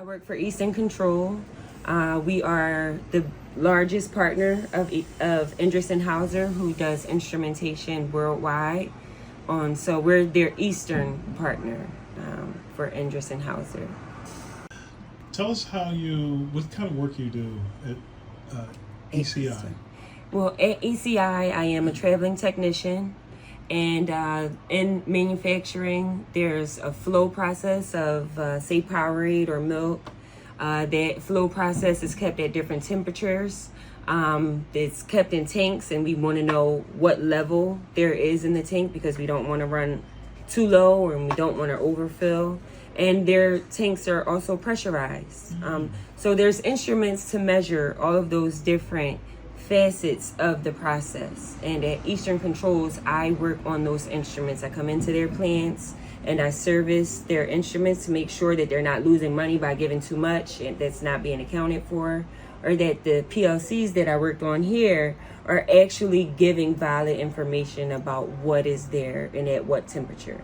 work for Eastern Control. We are the largest partner of Hauser, who does instrumentation worldwide. So we're their Eastern partner for Hauser. Tell us what kind of work you do at ECI. Well, at ECI, I am a traveling technician. And in manufacturing, there's a flow process of, say, Powerade or milk. That flow process is kept at different temperatures. It's kept in tanks, and we want to know what level there is in the tank because we don't want to run too low and we don't want to overfill. And their tanks are also pressurized. So there's instruments to measure all of those different facets of the process. And at Eastern Controls, I work on those instruments. I come into their plants and I service their instruments to make sure that they're not losing money by giving too much and that's not being accounted for, or that the PLCs that I worked on here are actually giving valid information about what is there and at what temperature.